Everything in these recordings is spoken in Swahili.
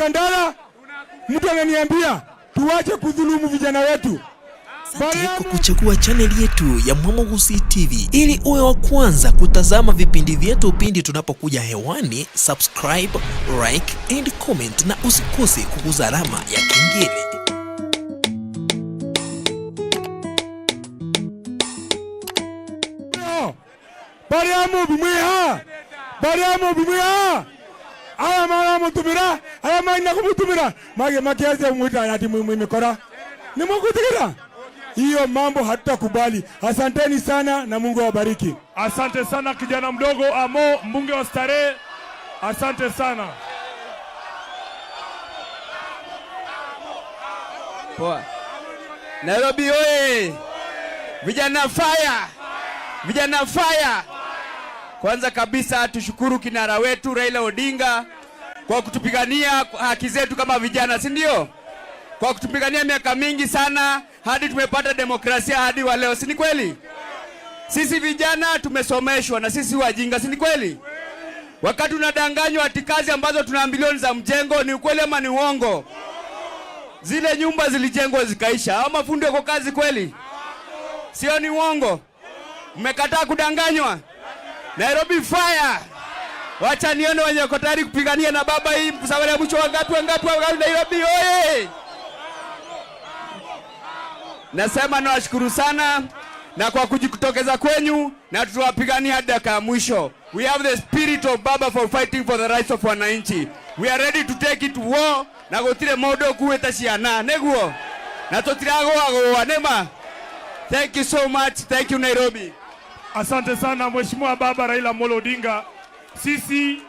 Kandala, mtu ananiambia tuache kudhulumu vijana wetu. Asante kwa kuchagua channel yetu ya Mwamogusi TV ili uwe wa kwanza kutazama vipindi vyetu pindi tunapokuja hewani. Subscribe, like and comment, na usikose kuguza alama ya kengele. Bariamu bimwiha aya mara mutumira aya maina kumutumira makiazi umwita yati mwimekora ni mwakutikira. Hiyo mambo hatutakubali. Asanteni sana na Mungu awabariki. Asante sana kijana mdogo Amo, mbunge wa Starehe. Asante sana. Poa. Nairobi oye! Vijana fire! Vijana fire! Kwanza kabisa tushukuru kinara wetu Raila Odinga kwa kutupigania haki zetu kama vijana, si ndio? Kwa kutupigania miaka mingi sana hadi tumepata demokrasia hadi wa leo, si ni kweli? Sisi vijana tumesomeshwa na sisi wajinga, si ni kweli? Wakati unadanganywa ati kazi ambazo tuna bilioni za mjengo, ni ukweli ama ni uongo? Zile nyumba zilijengwa zikaisha, au mafundi wako kazi kweli? Sio, ni uongo? Mmekataa kudanganywa. Nairobi fire! Wacha nione wenye wako tayari kupigania na baba hii msawala mwisho wangapi Nairobi oye! Nasema nawashukuru sana na kwa kujitokeza kwenyu, na tutawapigania hadi dakika ya mwisho. We have the spirit of Baba for fighting for the rights of wananchi. We are ready to take it to war na gotire modo kuweta ciana neguo na totirago agwa nema. Thank you so much. Thank you Nairobi. Asante sana Mheshimiwa Baba Raila Amolo Odinga. Sisi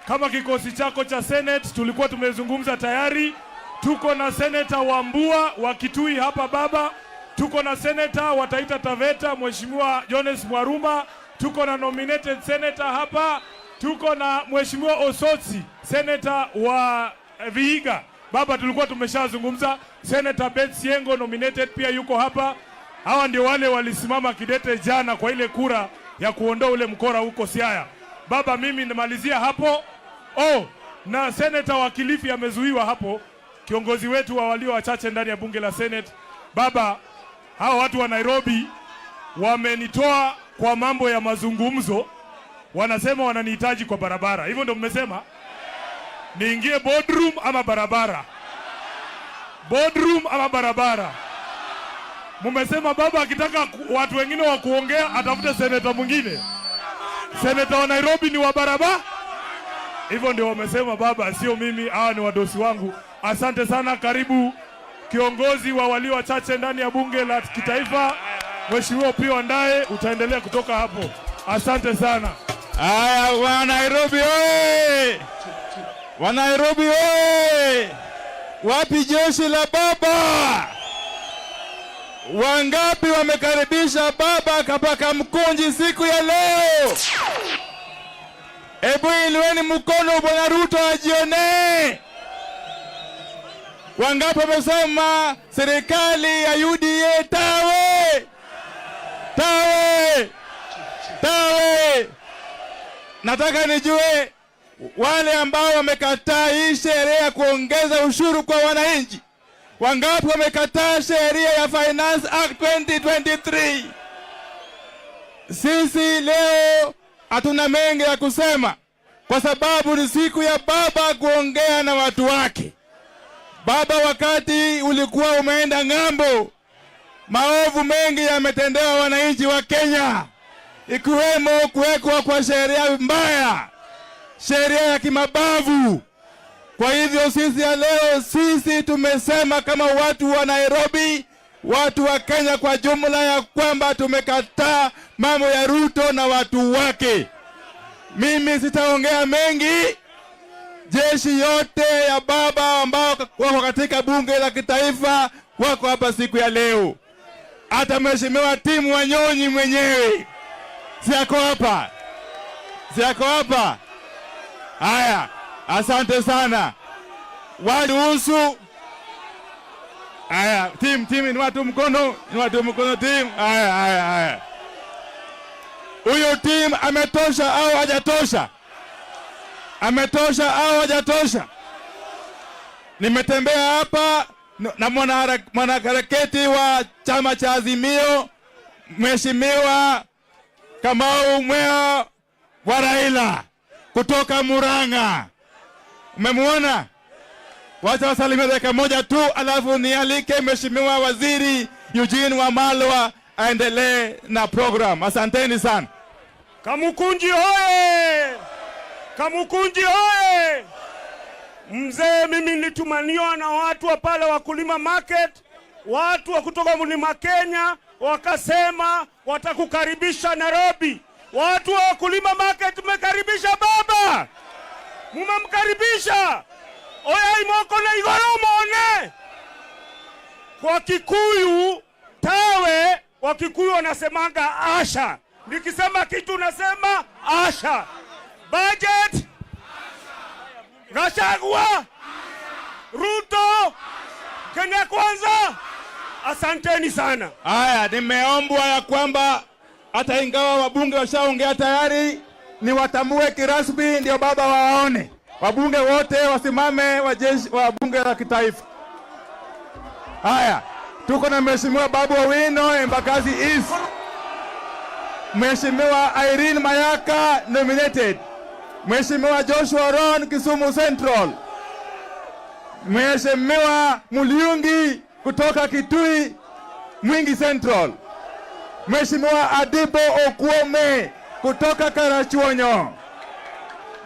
kama kikosi chako cha Senate tulikuwa tumezungumza tayari. Tuko na Senator Wambua wa Kitui hapa baba. Tuko na Senator wa Taita Taveta Mheshimiwa Jones Mwaruma. Tuko na nominated senator hapa. Tuko na Mheshimiwa Osotsi, Senator wa Vihiga. Baba tulikuwa tumeshazungumza. Senator Beth Siengo nominated pia yuko hapa. Hawa ndio wale walisimama kidete jana kwa ile kura ya kuondoa ule mkora huko Siaya. Baba mimi nimalizia hapo. Na Senator wa Kilifi amezuiwa hapo. Kiongozi wetu wa walio wachache ndani ya bunge la Senate. Baba, hao watu wa Nairobi wamenitoa kwa mambo ya mazungumzo. Wanasema wananihitaji kwa barabara. Hivyo ndio mmesema? Niingie boardroom ama barabara? Boardroom ama barabara? Mmesema baba akitaka watu wengine wa kuongea atafute senator mwingine. Senator wa Nairobi ni wa barabara? Hivyo ndio wamesema baba, sio mimi, hawa ni wadosi wangu. Asante sana, karibu kiongozi wa walio wachache ndani ya bunge la kitaifa, Mheshimiwa Pio Ndaye, utaendelea kutoka hapo. Asante sana. Aya, wa Nairobi oye! Wa Nairobi oye! Wapi jeshi la baba? Wangapi wamekaribisha baba hapa Kamukunji siku ya leo? Ebu inueni mkono Bwana Ruto ajione. Wangapi wamesema serikali ya UDA tawe? Tawe! Tawe! Nataka nijue wale ambao wamekataa hii sheria ya kuongeza ushuru kwa wananchi. Wangapi wamekataa sheria ya Finance Act 2023? Sisi leo hatuna mengi ya kusema kwa sababu ni siku ya baba kuongea na watu wake. Baba, wakati ulikuwa umeenda ng'ambo, maovu mengi yametendewa wananchi wa Kenya, ikiwemo kuwekwa kwa sheria mbaya, sheria ya kimabavu. Kwa hivyo sisi ya leo, sisi tumesema kama watu wa Nairobi, watu wa Kenya kwa jumla, ya kwamba tumekataa mambo ya Ruto na watu wake. Mimi sitaongea mengi. Jeshi yote ya baba ambao wako katika bunge la kitaifa wako hapa siku ya leo. Hata Mheshimiwa Timu Wanyonyi mwenyewe siako hapa. Siako hapa. Haya, asante sana. Waruhusu. Haya, timu ni watu mkono, timu. Haya. Huyo timu ametosha au hajatosha? Ametosha au hajatosha? Nimetembea hapa na mwanaharakati wa chama cha Azimio, Mheshimiwa Kamau Mwea wa Raila kutoka Murang'a. Umemuona? Wacha wasalimie dakika moja tu, alafu nialike Mheshimiwa Waziri Eugene Wamalwa aendelee na program. Asanteni sana. Kamukunji hoye! Kamukunji hoye! Mzee, mimi nilitumaniwa na watu wa pale Wakulima Market, watu wa kutoka Mlima Kenya, wakasema watakukaribisha Nairobi. Watu wa Wakulima Market mmekaribisha baba. Mumemkaribisha. Oya imoko na igoro mone. Kwa Kikuyu, tawe, wa Kikuyu wanasemanga asha. Nikisema kitu nasema asha. Budget Gachagua, Ruto, Kenya Kwanza. Asanteni sana. Haya, nimeombwa ya kwamba hata ingawa wabunge washaongea tayari, ni watambue kirasmi ndio baba waone. Wabunge wote wasimame, wabunge la kitaifa. Haya, tuko na Mheshimiwa Babu Owino Embakasi East. Mheshimiwa Irene Mayaka nominated. Mheshimiwa Joshua Ron Kisumu Central. Mheshimiwa Muliungi kutoka Kitui Mwingi Central. Mheshimiwa Adibo Okuome kutoka Karachuonyo.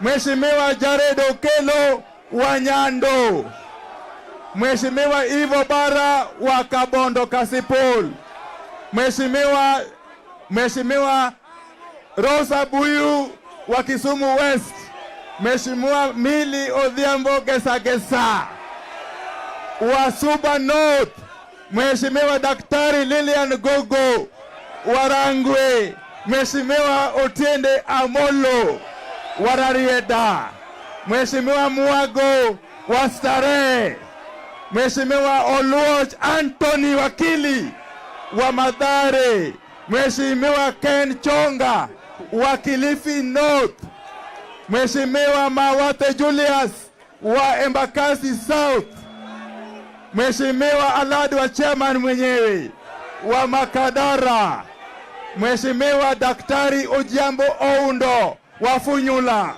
Mheshimiwa Jared Okelo wa Nyando. Mheshimiwa Ivo Bara wa Kabondo Kasipul. Mheshimiwa Rosa Buyu wa Kisumu West. Mheshimiwa Mili Odhiambo Gesa wa Suba North. Mheshimiwa Daktari Lilian Gogo wa Rangwe. Mheshimiwa Otiende Amolo wa Rarieda. Mheshimiwa Muago wa Starehe. Mheshimiwa Oluoch Anthony Wakili wa Mathare. Mheshimiwa Ken Chonga wa Kilifi North. Mheshimiwa Mawate Julius wa Embakasi South. Mheshimiwa Alad wa chairman mwenyewe wa Makadara. Mheshimiwa Daktari Ojiambo Oundo wa Funyula.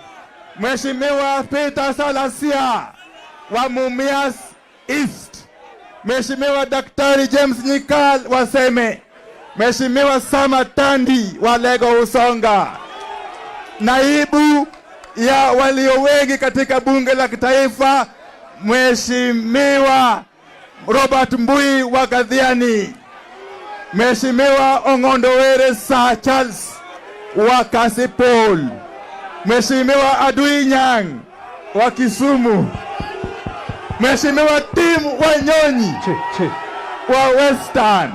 Mheshimiwa Peter Salasia wa Mumias East. Mheshimiwa Daktari James Nyikal wa Seme. Mheshimiwa Sama Tandi wa Lego Usonga. Naibu ya walio wengi katika bunge la kitaifa, Mheshimiwa Robert Mbui wa Gadhiani. Mheshimiwa Ong'ondowere Sir Charles wa Kasipul. Mheshimiwa Adui Nyang wa Kisumu. Mheshimiwa Tim Wanyonyi wa Western.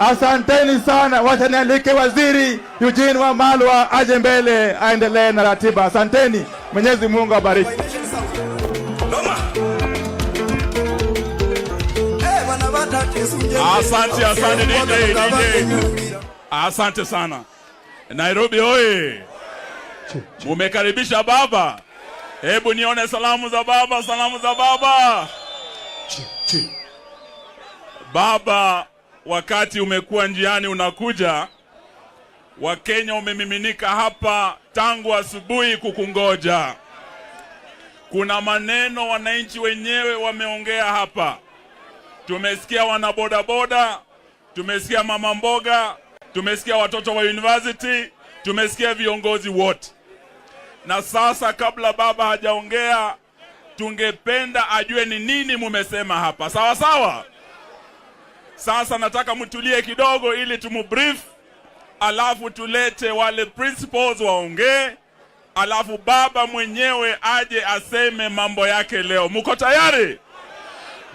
Asanteni sana. Wacha nialike Waziri Eugene Wamalwa aje mbele aendelee na ratiba. Asanteni. Mwenyezi Mungu abariki. Asante DJ. Asante sana. Nairobi oye. Mumekaribisha baba. Hebu nione salamu za baba, salamu za baba. Baba, wakati umekuwa njiani unakuja, Wakenya umemiminika hapa tangu asubuhi kukungoja. Kuna maneno wananchi wenyewe wameongea hapa. Tumesikia wanabodaboda, tumesikia mama mboga, tumesikia watoto wa university, tumesikia viongozi wote. Na sasa kabla baba hajaongea, tungependa ajue ni nini mumesema hapa. Sawa sawa? Sasa nataka mtulie kidogo ili tumubrief, alafu tulete wale principals waongee, alafu baba mwenyewe aje aseme mambo yake leo. Muko tayari?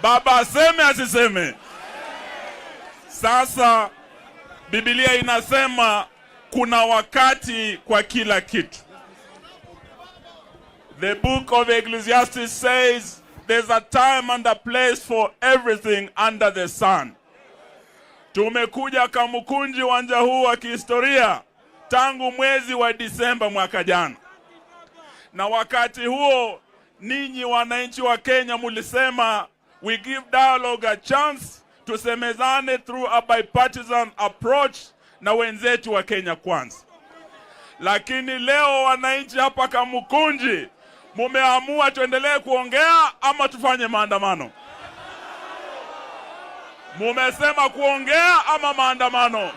Baba aseme asiseme? Sasa Biblia inasema kuna wakati kwa kila kitu. The book of Ecclesiastes says there's a time and a place for everything under the sun. Tumekuja Kamukunji uwanja huu wa kihistoria tangu mwezi wa Disemba mwaka jana. Na wakati huo ninyi wananchi wa Kenya mulisema we give dialogue a chance, tusemezane through a bipartisan approach na wenzetu wa Kenya Kwanza. Lakini leo wananchi hapa Kamukunji mumeamua tuendelee kuongea ama tufanye maandamano? Mumesema kuongea ama maandamano?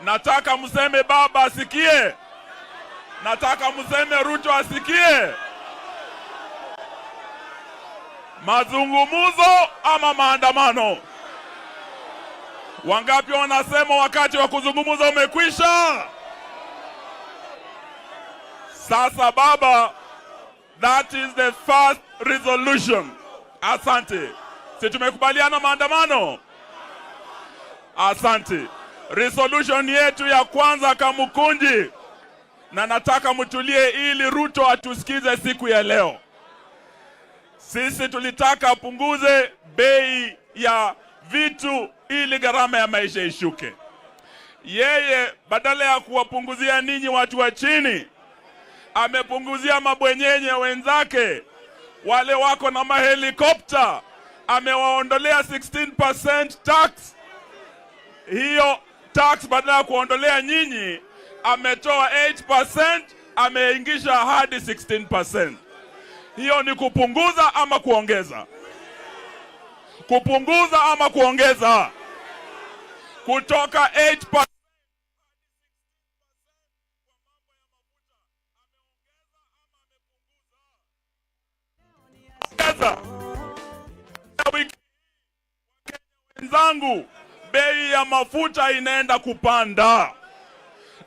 Nataka mseme baba asikie. Nataka mseme Ruto asikie. Mazungumuzo ama maandamano? Wangapi wanasema wakati wa kuzungumuza umekwisha? Sasa baba, that is the first resolution. Asante. Si tumekubaliana maandamano? Asante. Resolution yetu ya kwanza Kamukunji, na nataka mtulie ili Ruto atusikize siku ya leo. Sisi tulitaka apunguze bei ya vitu ili gharama ya maisha ishuke. Yeye badala ya kuwapunguzia ninyi watu wa chini, amepunguzia mabwenyenye wenzake wale wako na mahelikopta, amewaondolea 16% tax. Hiyo tax badala ya kuondolea nyinyi ametoa 8%, ameingisha hadi 16%. Hiyo ni kupunguza ama kuongeza? Kupunguza ama kuongeza? Kutoka 8% wenzangu, bei ya mafuta inaenda kupanda.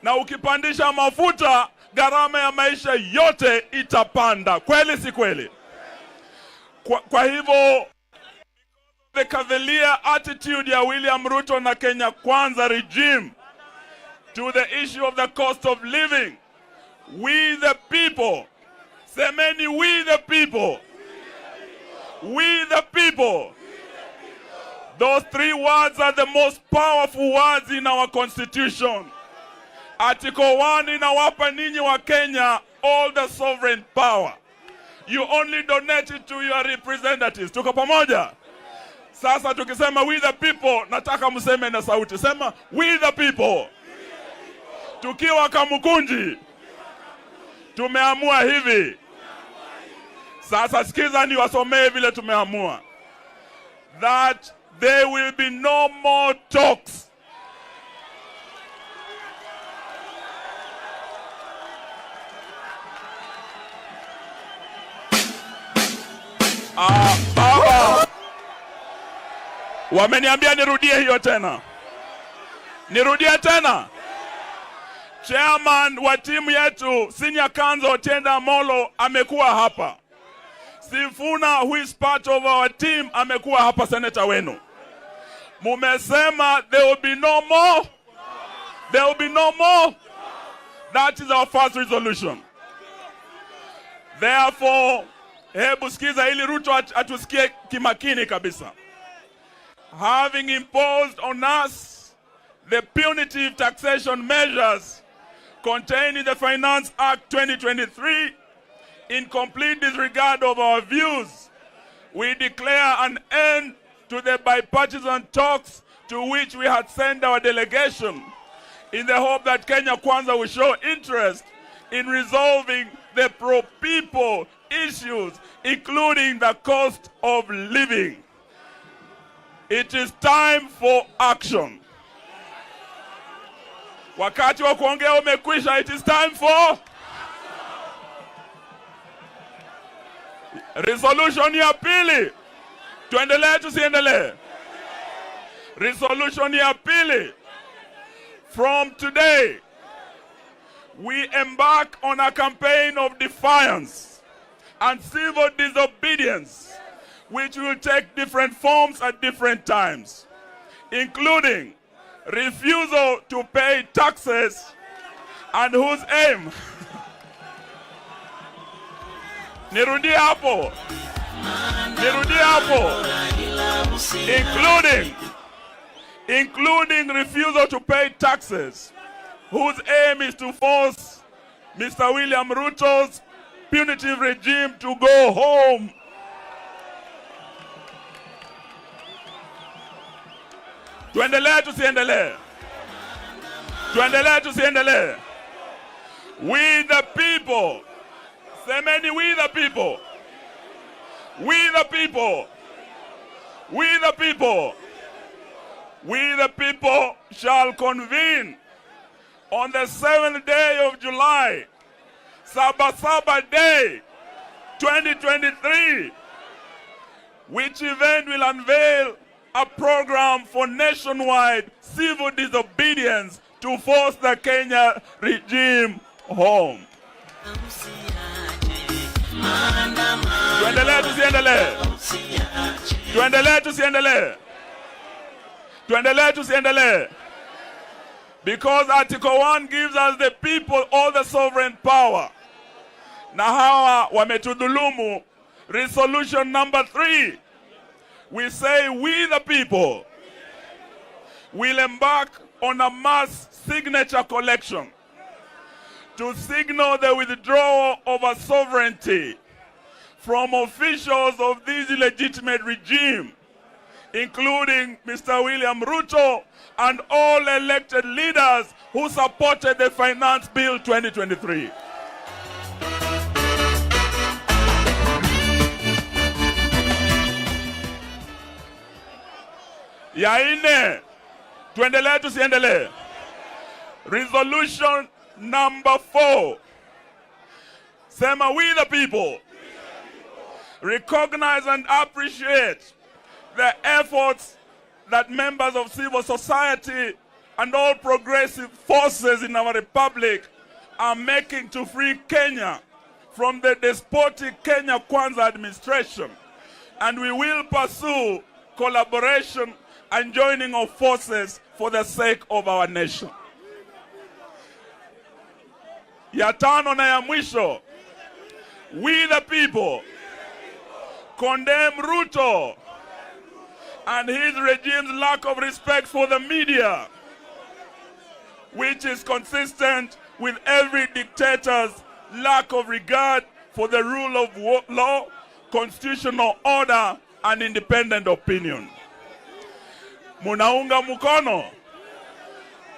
Na ukipandisha mafuta, gharama ya maisha yote itapanda. Kweli si kweli? Kwa hivyo, the cavalier attitude ya William Ruto na Kenya Kwanza regime to the issue of the cost of living, we the people, semeni we the people, we the people. Those three words are the most powerful words in our constitution. Article 1 inawapa ninyi wa Kenya all the sovereign power. You only donate it to your representatives. Tuko pamoja? Sasa tukisema we the people, nataka mseme na sauti. Sema we the people. Tukiwa Kamukunji tumeamua hivi. Sasa sikiza niwasomee vile tumeamua. That there will be no more talks. Baba, wameniambia nirudie hiyo tena. Nirudie tena. Chairman wa timu yetu Senior Kanzo Otiende Amolo amekuwa hapa. Sifuna, who is part of our team, amekuwa hapa, senator wenu. Mumesema there will be no more. There will be no more. That is our first resolution. Therefore, hebu sikiza ili Ruto atusikie kimakini kabisa. Having imposed on us the punitive taxation measures contained in the Finance Act 2023, in complete disregard of our views, we declare an end to the bipartisan talks to which we had sent our delegation in the hope that Kenya Kwanza will show interest in resolving the pro-people issues, including the cost of living. It is time for action. Wakati wa kuongea umekwisha. It is time for resolution ya pili. Tuendelee tusiendelee? Resolution ya pili. From today, we embark on a campaign of defiance and civil disobedience, which will take different forms at different times, including refusal to pay taxes, and whose aim nirudie hapo including refusal to pay taxes, whose aim is to force Mr. William Ruto's punitive regime to go home. Tuendelee tusiendelee? Tuendelee tusiendelee? We the people. Semeni, we the people. We the people. We the people. We the people shall convene on the 7th day of July, Sabasaba Day, 2023, which event will unveil a program for nationwide civil disobedience to force the Kenya regime home. Tuendelee tusiendelee? Tuendelee tusiendelee? Tuendelee tusiendelee? Because Article 1 gives us the people all the sovereign power. Na hawa wametudhulumu. Resolution number 3. We say we the people will embark on a mass signature collection to signal the withdrawal of a sovereignty from officials of this illegitimate regime, including Mr. William Ruto and all elected leaders who supported the Finance Bill 2023. Ya ine, tuendelee tusiendelee? Resolution number 4. Sema, we the people recognize and appreciate the efforts that members of civil society and all progressive forces in our republic are making to free Kenya from the despotic Kenya Kwanza administration. And we will pursue collaboration and joining of forces for the sake of our nation. Ya tano na ya mwisho. We the people condemn Ruto and his regime's lack of respect for the media, which is consistent with every dictator's lack of regard for the rule of law, constitutional order, and independent opinion. Munaunga mkono?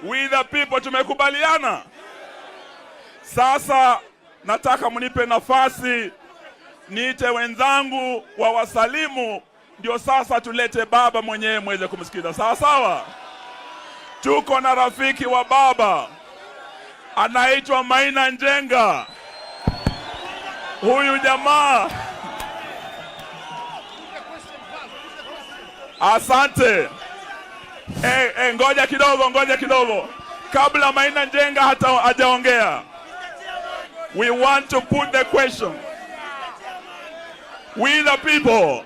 We the people tumekubaliana? Sasa nataka munipe nafasi niite wenzangu wa wasalimu, ndio sasa tulete baba mwenyewe mweze kumsikiza. Sawa sawa? Tuko na rafiki wa baba anaitwa Maina Njenga. Huyu jamaa, asante. Ngoja kidogo. Kabla Maina Njenga hata hajaongea, we want to put the question. We the people.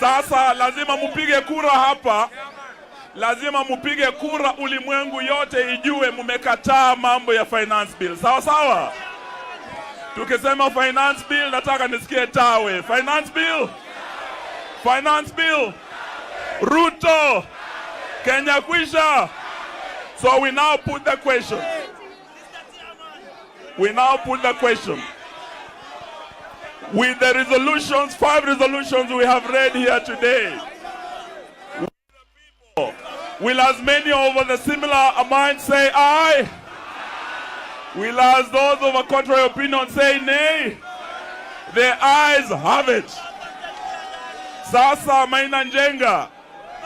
Sasa lazima mupige kura hapa. Lazima mupige kura, ulimwengu yote ijue mumekataa mambo ya finance bill. Sawa sawa? Tukisema finance bill, nataka nisikie tawe. Finance bill. Finance bill. Ruto. Kenya kwisha. So we now put the question. We now put the question. With the resolutions, 5 resolutions we have read here today, will as many over the similar mind say aye? Will as those of a contrary opinion say nay? The ayes have it. Sasa Maina Njenga,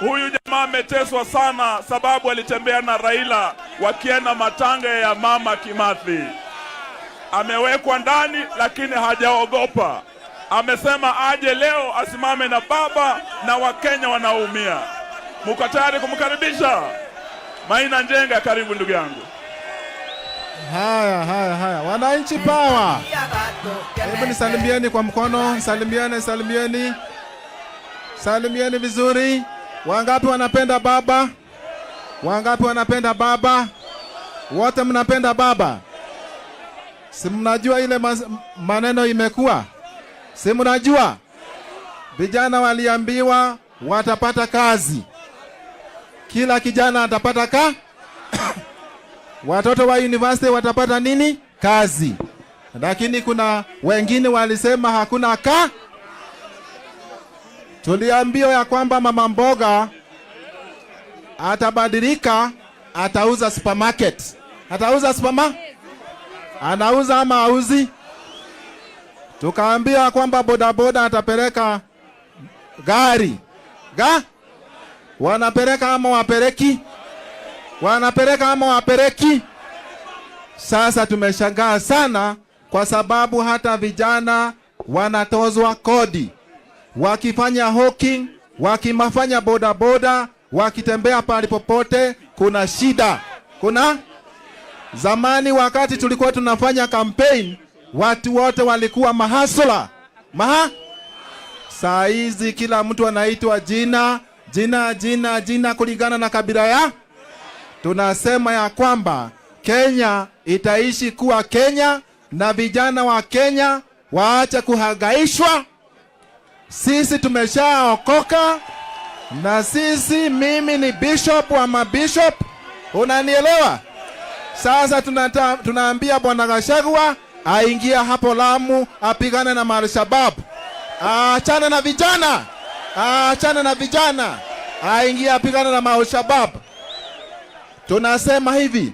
huyu jamaa ameteswa sana sababu alitembea na Raila wakienda matanga ya mama Kimathi. Amewekwa ndani lakini hajaogopa. Amesema aje leo asimame na baba na Wakenya wanaumia. Muko tayari kumkaribisha? Maina Njenga, karibu ndugu yangu. Haya. Wananchi power. Hebu nisalimieni kwa mkono, salimieni. Salimieni vizuri. Wangapi wanapenda baba? Wangapi wanapenda baba? Wote mnapenda baba? Si mnajua ile maneno imekuwa? Si mnajua? Vijana waliambiwa watapata kazi. Kila kijana atapata watoto wa university watapata nini? Kazi. lakini kuna wengine walisema hakuna Tuliambiwa ya kwamba mama mboga atabadilika, atauza supermarket. Atauza anauza ama auzi? Tukaambia kwamba bodaboda atapeleka gari. Wanapeleka ama wapeleki? Wanapeleka ama wapeleki? Sasa tumeshangaa sana kwa sababu hata vijana wanatozwa kodi. Wakifanya hawking, wakimafanya bodaboda, wakitembea pale popote, kuna shida. Zamani wakati tulikuwa tunafanya campaign, watu wote walikuwa mahasula. Saa hizi kila mtu anaitwa jina kulingana na kabila ya. Tunasema ya kwamba Kenya itaishi kuwa Kenya na vijana wa Kenya waache kuhangaishwa. Sisi tumeshaokoka na mimi ni bishop wa mabishop. Unanielewa? Sasa tunaambia Bwana Gachagua aingia hapo Lamu apigane na Al-Shabaab. Achana na vijana. Aingia apigane na Al-Shabaab. Tunasema hivi,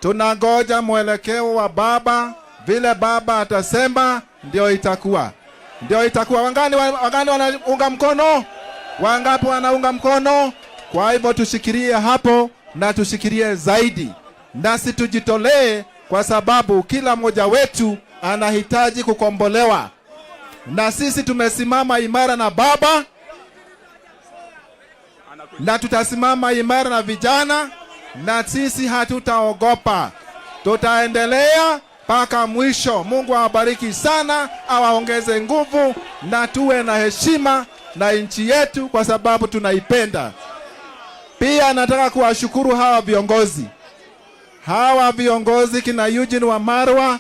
tunangoja mwelekeo wa baba, vile baba atasema ndio itakuwa. Wangani wanaunga mkono? Wangapi wanaunga mkono? Kwa hivyo tushikilie hapo na tushikilie zaidi. Nasi tujitolee kwa sababu kila mmoja wetu anahitaji kukombolewa. Na sisi tumesimama imara na baba na tutasimama imara na vijana, na sisi hatutaogopa. Tutaendelea mpaka mwisho. Mungu awabariki sana, awaongeze nguvu na tuwe na heshima na nchi yetu kwa sababu tunaipenda. Pia nataka kuwashukuru hawa viongozi kina Eugene Wamalwa,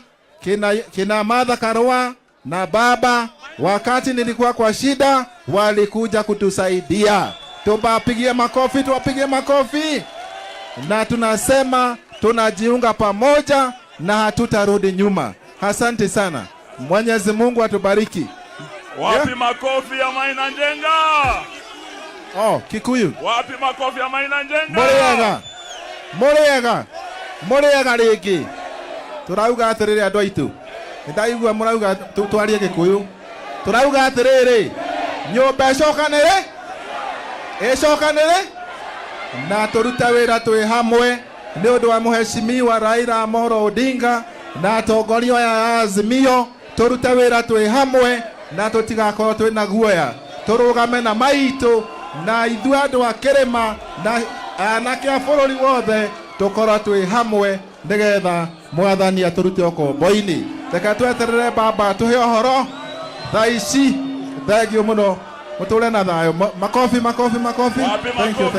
kina Martha Karua na baba. Wakati nilikuwa kwa shida walikuja kutusaidia. Tuwapigie makofi. Na tunasema tunajiunga pamoja na hatutarudi nyuma. Asante sana. Mwenyezi Mungu atubariki. Wapi makofi ya Maina Njenga? Kikuyu. Wapi makofi ya Maina Njenga? Murega rigi. Turauga atiriri andu aitu. Ndaigua murauga twarie Gikuyu. Turauga atiriri. Nyumba icokanire na turuta wira twi hamwe ni undu wa muheshimiwa Raila Amolo Odinga na atongoria ya Azimio. Turuta wira twi hamwe na tutigakorwo twi na guoya. Turugame na maitu na ithu andu a kirima na anake a bururi wothe tukorwo twi hamwe nigetha mwathani aturute ukombo-ini. Reka tweterere baba tuhe ohoro thaa ici. Thengio muno. Mutule na thayo. Makofi. Thank you.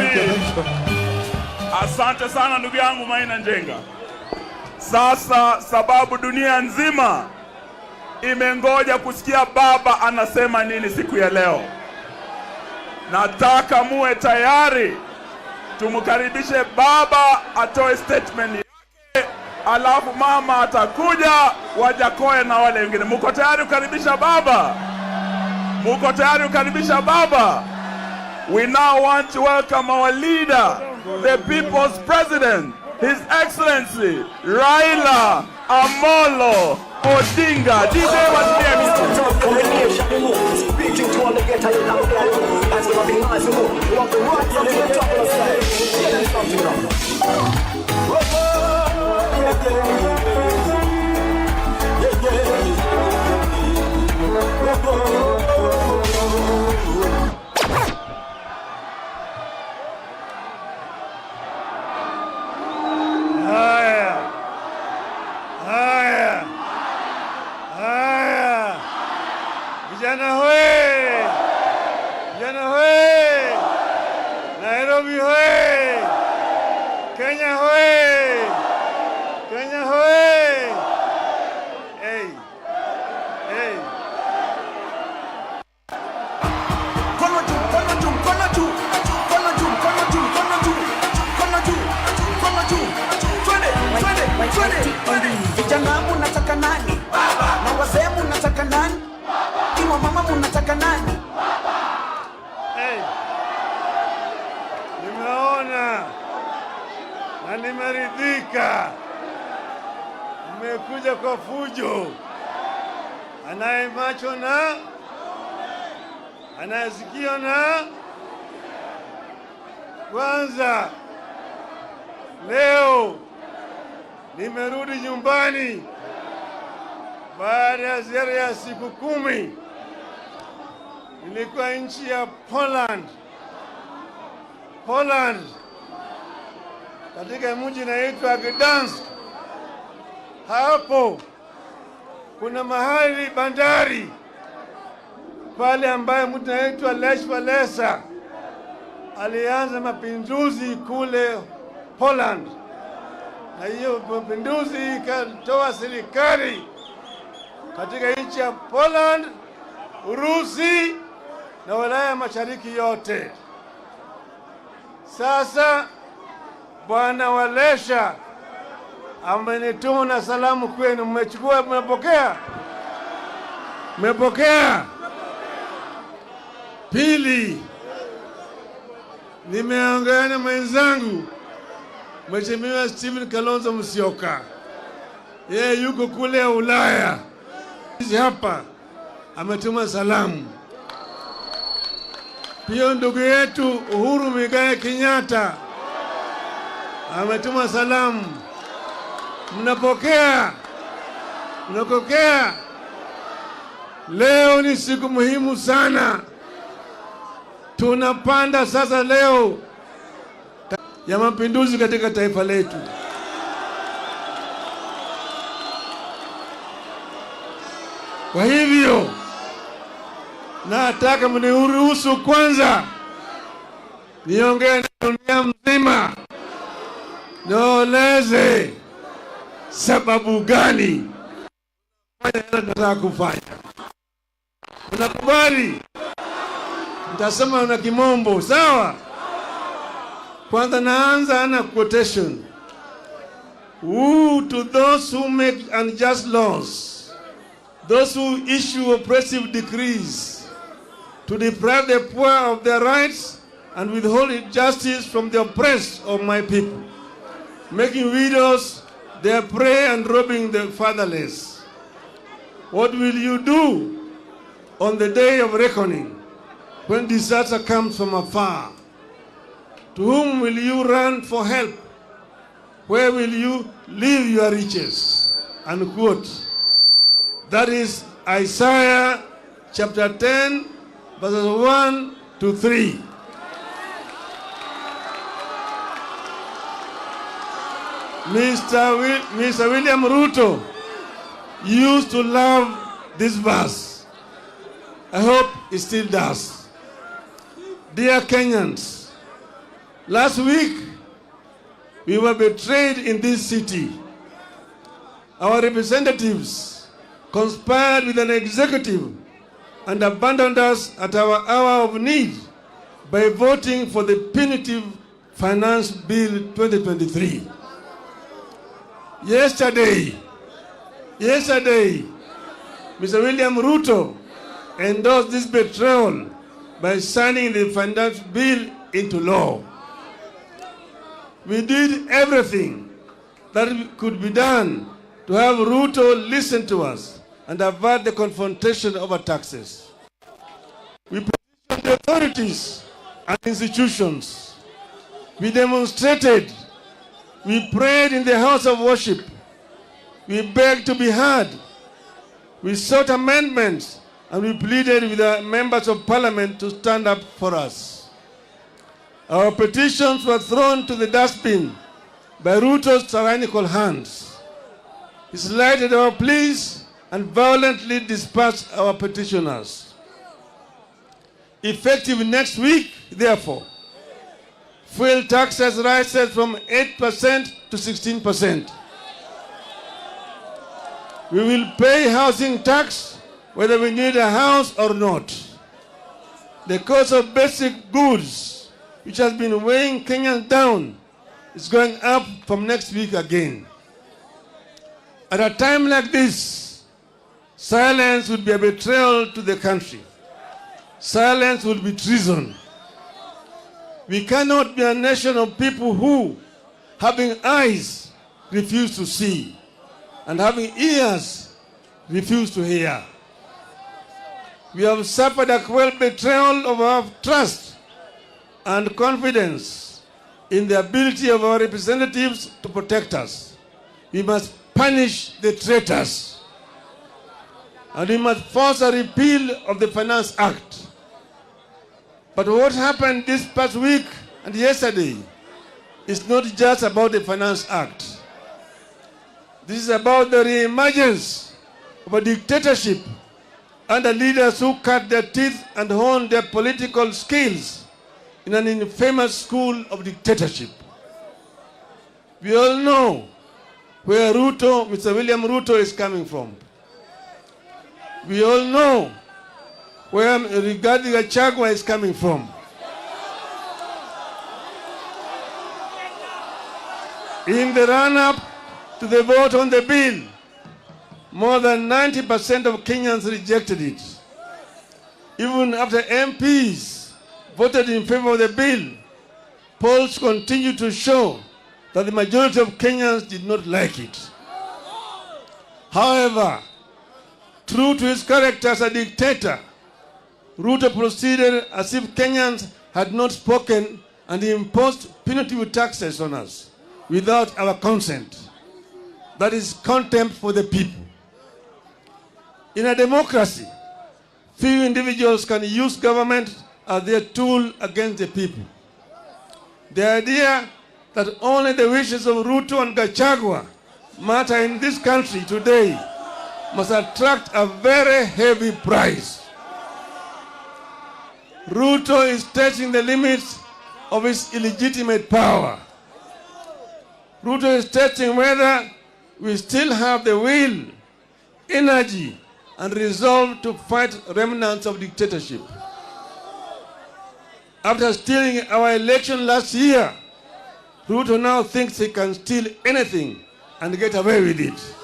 Asante sana ndugu yangu Maina Njenga. Sasa sababu dunia nzima imengoja kusikia baba anasema nini siku ya leo, nataka muwe tayari tumkaribishe baba atoe statement yake, alafu mama atakuja, Wajakoya na wale wengine. Muko tayari kukaribisha baba? We now want to welcome our leader, the people's president, His Excellency Raila Amolo Odinga. DJ Vijana hoe! Nairobi hoe! Kenya hoe! Hey! Kono juu! Twende! Vijana munataka nani? unamtaka nani? Hey. Nimeona na nimeridhika. Mmekuja kwa fujo. Anaye macho na anayesikia na kwanza, leo nimerudi nyumbani baada ya ziara ya siku 10. Nilikuwa nchi ya Poland, katika mji unaitwa Gdansk. Hapo kuna mahali bandari pale ambaye mtu anaitwa Lech Walesa alianza mapinduzi kule Poland, na hiyo mapinduzi ikatoa serikali katika nchi ya Poland, Urusi na Ulaya Mashariki yote. Sasa Bwana Walesha amenituma na salamu kwenu. Mmechukua? Mmepokea? Mmepokea? Pili, nimeongea na mwenzangu Mheshimiwa Stephen Kalonzo Musyoka. Yeye yuko kule Ulaya. Hapa ametuma salamu. Pia ndugu yetu Uhuru Muigai Kenyatta ametuma salamu. Mnapokea? Mnapokea? Leo ni siku muhimu sana. Tunapanda sasa leo ya mapinduzi katika taifa letu. Kwa hivyo nataka mniruhusu kwanza niongee na dunia mzima, nieleze sababu gani nataka kufanya. Unakubali? Nitasema na kimombo, sawa? Kwanza naanza na quotation. Woe to those who make unjust laws, those who issue oppressive decrees, to deprive the poor of their rights and withhold justice from the oppressed of my people, making widows their prey and robbing the fatherless. What will you do on the day of reckoning, when disaster comes from afar? To whom will you run for help? Where will you leave your riches? Unquote. That is Isaiah chapter 10, verses 1 to 3. Mr. William Ruto used to love this verse. I hope he still does. Dear Kenyans, last week we were betrayed in this city. Our representatives conspired with an executive and abandoned us at our hour of need by voting for the punitive Finance Bill 2023. Yesterday, Mr. William Ruto endorsed this betrayal by signing the Finance Bill into law. We did everything that could be done to have Ruto listen to us and avert the confrontation over taxes. We petitioned the authorities and institutions. We demonstrated. We prayed in the house of worship. We begged to be heard. We sought amendments, and we pleaded with the members of parliament to stand up for us. Our petitions were thrown to the dustbin by Ruto's tyrannical hands. He slighted our pleas and violently dispatched our petitioners. Effective next week, therefore, fuel taxes rises from 8% to 16%. We will pay housing tax whether we need a house or not. The cost of basic goods, which has been weighing Kenyans down, is going up from next week again. At a time like this, silence would be a betrayal to the country. silence will be treason. We cannot be a nation of people who, having eyes, refuse to see, and having ears, refuse to hear. We have suffered a cruel betrayal of our trust and confidence in the ability of our representatives to protect us. We must punish the traitors, and we must force a repeal of the Finance Act. But what happened this past week and yesterday is not just about the Finance Act. This is about the reemergence of a dictatorship under leaders who cut their teeth and honed their political skills in an infamous school of dictatorship. We all know where Mr. William Ruto is coming from. We all know where Rigathi Gachagua is coming from. In the run-up to the vote on the bill, more than 90% of Kenyans rejected it. Even after MPs voted in favor of the bill, polls continue to show that the majority of Kenyans did not like it. However, true to his character as a dictator, Ruto proceeded as if Kenyans had not spoken and imposed punitive taxes on us without our consent. That is contempt for the people. In a democracy, few individuals can use government as their tool against the people. The idea that only the wishes of Ruto and Gachagua matter in this country today must attract a very heavy price. Ruto is testing the limits of his illegitimate power. Ruto is testing whether we still have the will, energy, and resolve to fight remnants of dictatorship. After stealing our election last year, Ruto now thinks he can steal anything and get away with it.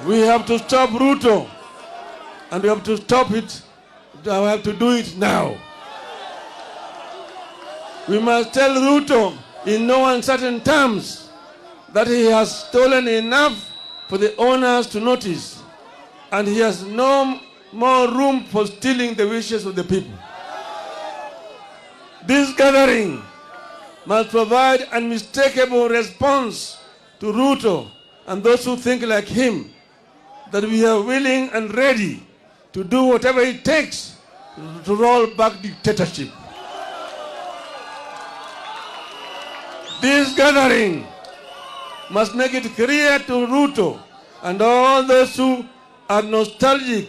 We have to stop Ruto, and we have to stop it. We have to do it now. We must tell Ruto in no uncertain terms that he has stolen enough for the owners to notice, and he has no more room for stealing the wishes of the people. This gathering must provide an unmistakable response to Ruto and those who think like him, that we are willing and ready to do whatever it takes to roll back dictatorship. This gathering must make it clear to Ruto and all those who are nostalgic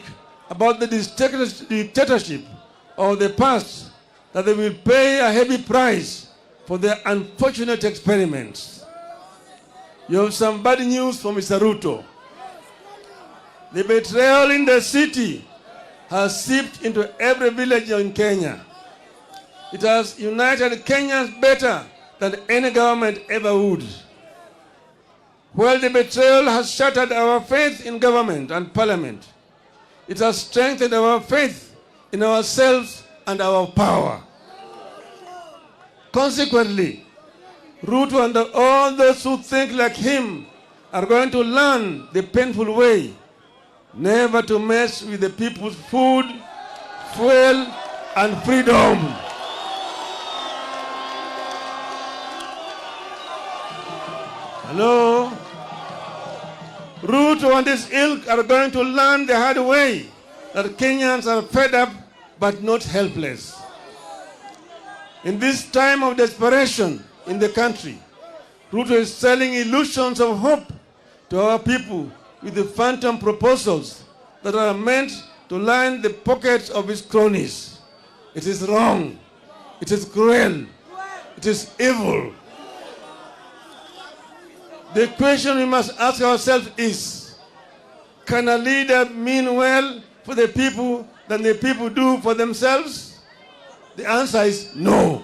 about the dictatorship of the past that they will pay a heavy price for their unfortunate experiments. You have some bad news for Mr. Ruto. The betrayal in the city has seeped into every village in Kenya. It has united Kenyans better than any government ever would. While the betrayal has shattered our faith in government and parliament, it has strengthened our faith in ourselves and our power. Consequently, Ruto and all those who think like him are going to learn the painful way never to mess with the people's food, fuel, and freedom. Hello? Ruto and his ilk are going to learn the hard way that Kenyans are fed up but not helpless. In this time of desperation in the country, Ruto is selling illusions of hope to our people with the phantom proposals that are meant to line the pockets of his cronies. It is wrong. It is cruel. It is evil. The question we must ask ourselves is, can a leader mean well for the people than the people do for themselves? The answer is no.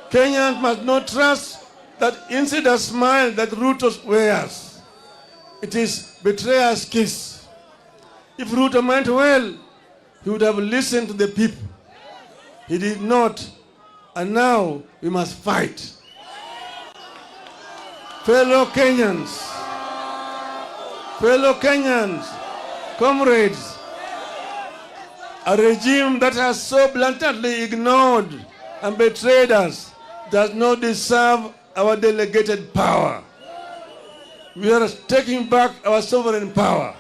Kenyans must not trust that insider smile that Ruto wears. It is betrayer's kiss. If Ruto meant well, he would have listened to the people. He did not, and now we must fight. Fellow Kenyans, comrades, a regime that has so blatantly ignored and betrayed us does not deserve our delegated power. We are taking back our sovereign power.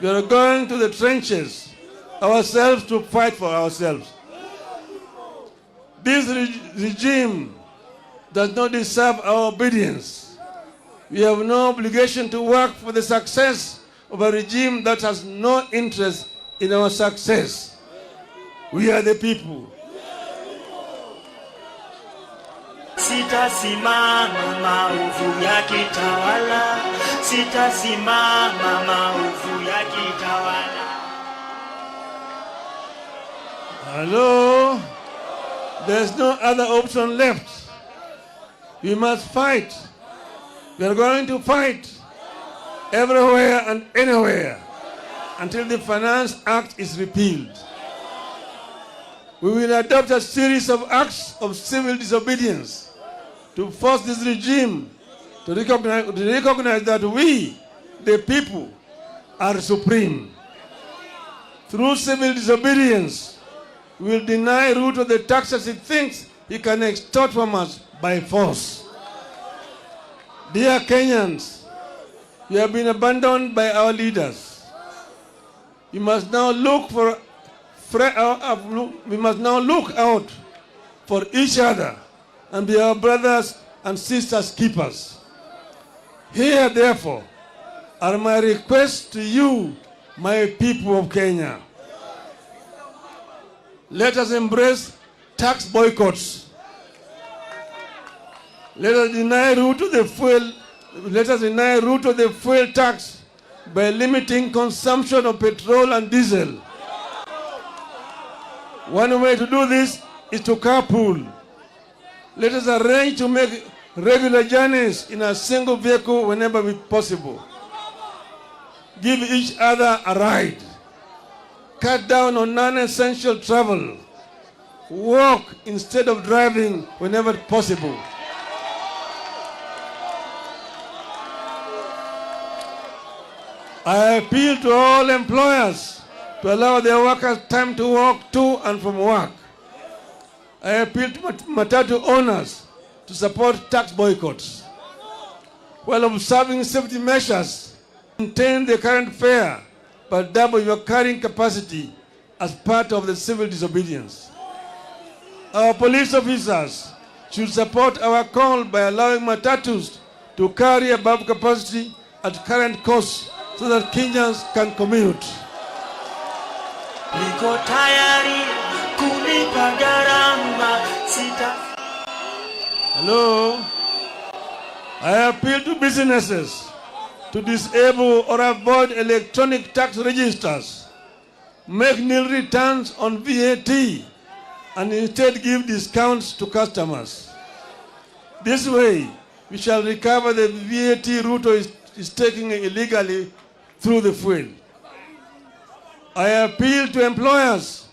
We are going to the trenches ourselves to fight for ourselves. This regime does not deserve our obedience. We have no obligation to work for the success of a regime that has no interest in our success. We are the people. Sitasimama maovu ya kitawala, sitasimama maovu ya kitawala. Hello? There's no other option left. We must fight. We are going to fight everywhere and anywhere until the Finance Act is repealed. We will adopt a series of acts of civil disobedience to force this regime to recognize that we, the people, are supreme. Through civil disobedience, we will deny Ruto the taxes he thinks he can extort from us by force. Dear Kenyans, we have been abandoned by our leaders. We must now look out for each other and be our brothers and sisters keepers. Here, therefore, are my requests to you, my people of Kenya. Let us embrace tax boycotts. Let us deny Ruto the fuel tax by limiting consumption of petrol and diesel. One way to do this is to carpool. Let us arrange to make regular journeys in a single vehicle whenever possible. Give each other a ride. Cut down on non-essential travel. Walk instead of driving whenever possible. I appeal to all employers to allow their workers time to walk to and from work. I appeal to matatu owners to support tax boycotts. While observing safety measures, maintain the current fare, but double your carrying capacity as part of the civil disobedience. Our police officers should support our call by allowing matatus to carry above capacity at current costs so that Kenyans can commute. Niko tayari kulipa gharama sita. Hello? I appeal to businesses to disable or avoid electronic tax registers, make nil returns on VAT, and instead give discounts to customers. This way, we shall recover the VAT Ruto is taking illegally through the fuel. I appeal to employers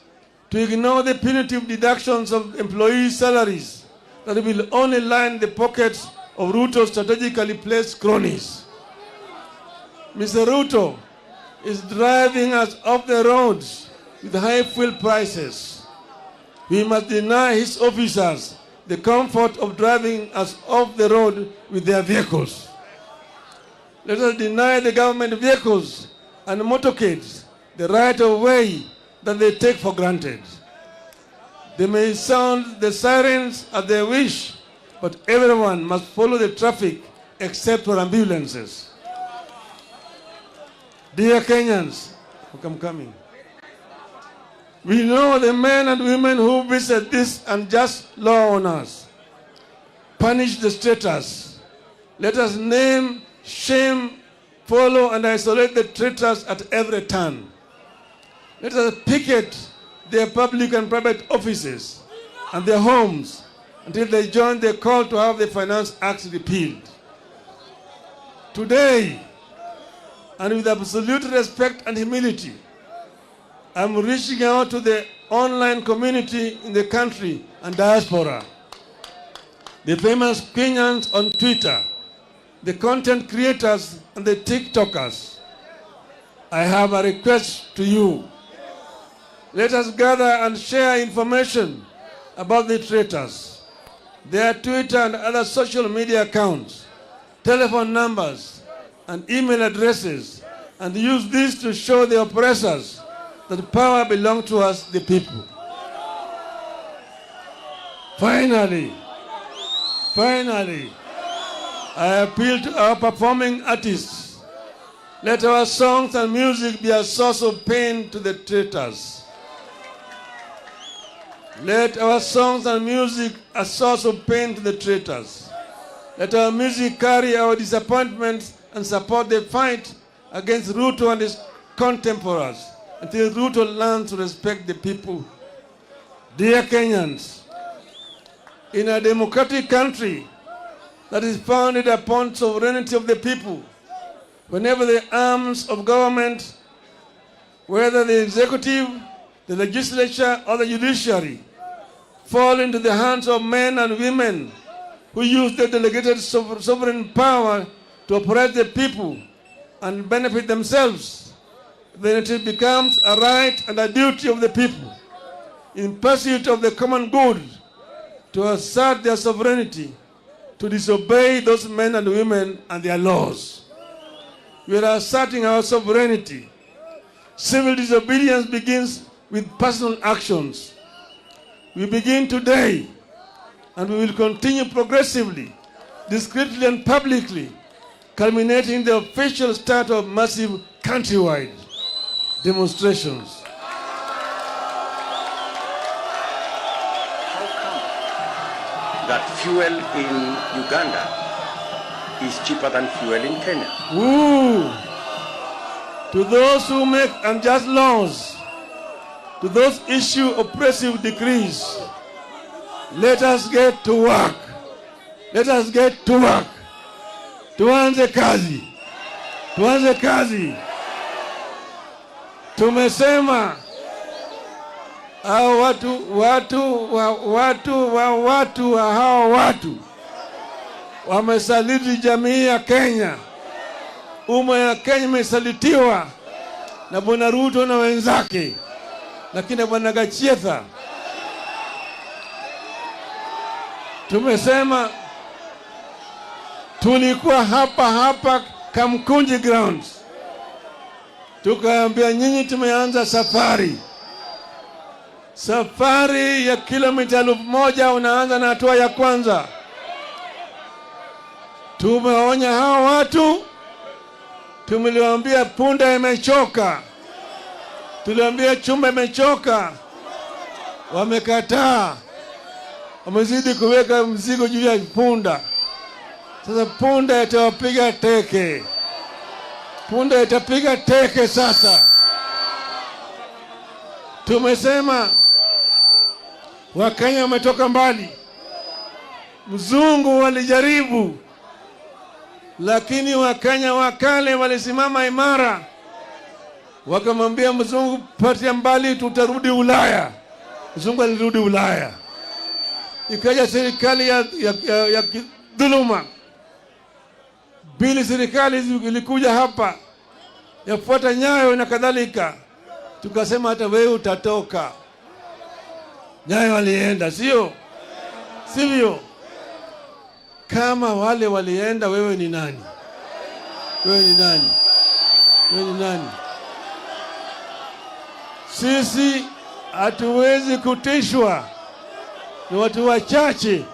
to ignore the punitive deductions of employees' salaries that will only line the pockets of Ruto's strategically placed cronies. Mr. Ruto is driving us off the roads with high fuel prices. We must deny his officers the comfort of driving us off the road with their vehicles. Let us deny the government vehicles and motorcades the right of way that they take for granted. They may sound the sirens as they wish, but everyone must follow the traffic except for ambulances. Dear Kenyans, I'm coming. We know the men and women who visit this unjust law on us. Punish the traitors. Let us name, shame, follow, and isolate the traitors at every turn. Let us picket their public and private offices and their homes until they join the call to have the Finance Act repealed. Today, and with absolute respect and humility, I'm reaching out to the online community in the country and diaspora, the famous Kenyans on Twitter, the content creators and the TikTokers. I have a request to you. Let us gather and share information about the traitors, their Twitter and other social media accounts, telephone numbers, and email addresses, and use this to show the oppressors that power belongs to us, the people. Finally, I appeal to our performing artists. Let our songs and music be a source of pain to the traitors. Let our songs and music a source of pain to the traitors. Let our music carry our disappointments and support the fight against Ruto and his contemporaries until Ruto learns to respect the people. Dear Kenyans, in a democratic country that is founded upon sovereignty of the people, whenever the arms of government, whether the executive, the legislature, or the judiciary, fall into the hands of men and women who use their delegated sovereign power to oppress the people and benefit themselves, then it becomes a right and a duty of the people, in pursuit of the common good, to assert their sovereignty, to disobey those men and women and their laws. We are asserting our sovereignty. Civil disobedience begins with personal actions. We begin today, and we will continue progressively, discreetly and publicly, culminating in the official start of massive countrywide demonstrations. That fuel in Uganda is cheaper than fuel in Kenya. Ooh. To those who make unjust laws, to those issue oppressive decrees, let us get to work. Let us get to work. Tuanze kazi. Tuanze kazi. Tumesema hao watu wamesaliti jamii ya Kenya. Umma ya Kenya imesalitiwa na Bwana Ruto na wenzake, lakini Bwana Gachetha. Tumesema tulikuwa hapa Kamukunji grounds, tukaambia nyinyi tumeanza safari ya kilomita 1000. Unaanza na hatua ya kwanza. Tumeonya hao watu, tumeliwaambia punda imechoka, tuliwaambia chumba imechoka, wamekataa, wamezidi kuweka mzigo juu ya punda. Sasa punda itawapiga teke, punda itapiga teke. Sasa tumesema Wakenya wametoka mbali. Mzungu walijaribu, lakini Wakenya wakale walisimama imara, wakamwambia mzungu, patia mbali, tutarudi Ulaya. Mzungu alirudi Ulaya. Ikaja serikali ya dhuluma. Bili serikali ilikuja hapa yafuata Nyayo na kadhalika. Tukasema hata wewe utatoka. Nyayo walienda, sivyo? Kama wale walienda, wewe ni nani? Wewe ni nani? Sisi hatuwezi kutishwa na watu wachache.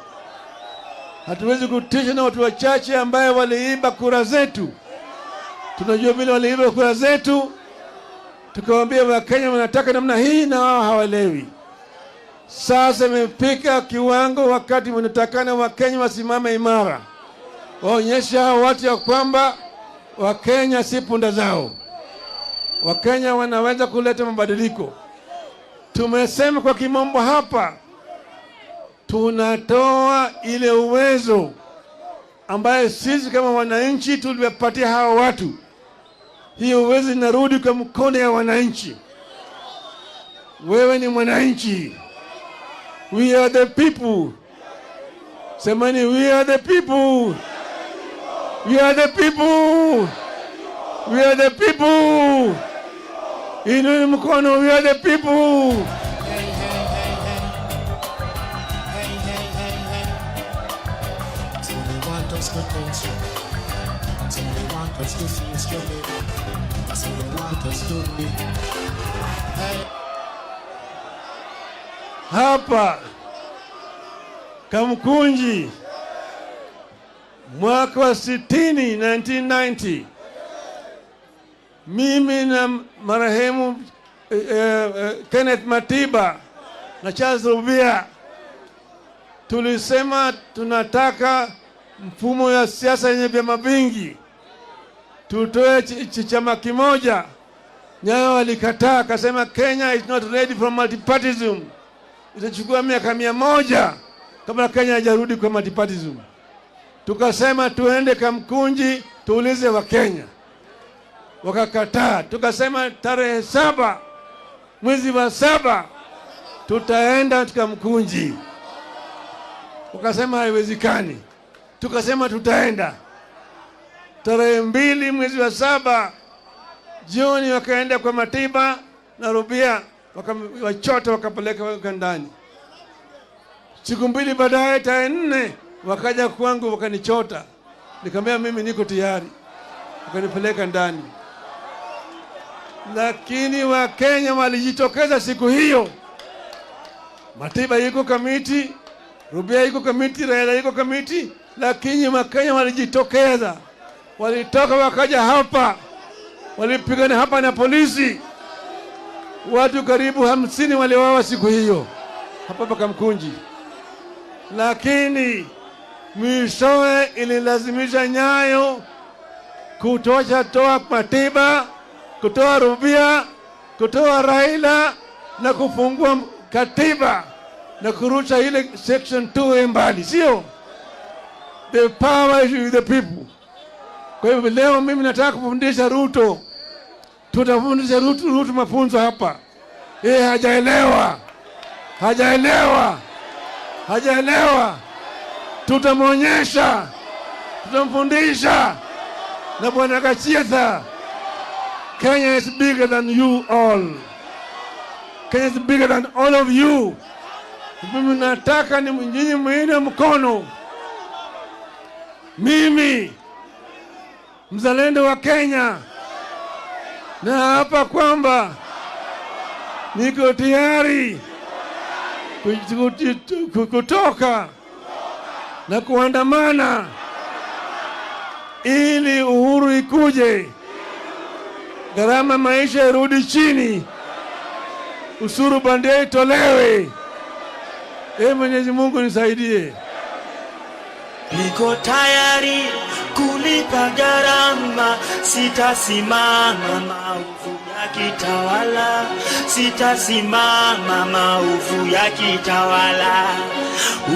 Hatuwezi kutishwa na watu wachache ambaye waliiba kura zetu. Tunajua vile waliiba kura zetu. Tukawaambia Wakenya wanataka namna hii na wao hawalewi. Sasa imefika kiwango wakati wanatakana Wakenya wasimame imara, waonyesha watu ya kwamba Wakenya si punda zao. Wakenya wanaweza kuleta mabadiliko. Tumesema kwa kimombo hapa, tunatoa ile uwezo ambaye sisi kama wananchi tuliwapatia hawa watu. hiyo uwezo inarudi kwa mkono ya wananchi. Wewe ni mwananchi. We are the people. Semani, we are the people. We are the people. We are the people. Inua mkono, we are the people. Hapa Kamukunji mwaka wa 1990 mimi na marehemu Kenneth Matiba na Charles Rubia tulisema tunataka mfumo ya siasa yenye vyama vingi, tutoe chama kimoja. Nyayo walikataa, akasema Kenya is not ready for multipartyism. Itachukua miaka 100 kabla Kenya haijarudi kwa multipartyism. Tukasema tuende Kamukunji tuulize wa Kenya, wakakataa. Tukasema tarehe 7 mwezi wa 7 tutaenda Kamukunji, wakasema haiwezekani. Tukasema tutaenda tarehe 2 mwezi wa 7 jioni, wakaenda kwa Matiba na Rubia, wakachota wakapeleka ndani. Siku 2 baadaye tarehe 4 wakaja kwangu wakanichota, nikamwambia mimi niko tayari, wakanipeleka ndani. Lakini wa Kenya walijitokeza siku hiyo. Matiba yuko kamiti, Rubia yuko kamiti, Raila yuko kamiti, lakini wa Kenya walijitokeza. Walitoka wakaja hapa, walipigana hapa na polisi. Watu karibu 50 waliuawa siku hiyo hapa Kamukunji. Lakini mwishowe ililazimisha Nyayo toa Matiba, kutoa Rubia, kutoa Raila na kufungua katiba na kurusha ile section 2 mbali, sio? The power is with the people. Kwa hivyo leo mimi nataka kufundisha Ruto. Tutafundisha Ruto mafunzo hapa. Hajaelewa. Tutamwonyesha, tutamfundisha. Na Bwana Kachietha, Kenya is bigger than you all. Kenya is bigger than all of you. Mimi nataka ni nyinyi muinue mkono. Mimi mzalendo wa Kenya, na hapa kwamba niko tayari kutoka na kuandamana ili uhuru ikuje, gharama maisha irudi chini, usuru bandia itolewe. Mwenyezi Mungu nisaidie. Niko tayari kulipa gharama, sitasimama maovu ya kitawala, sitasimama maovu ya kitawala.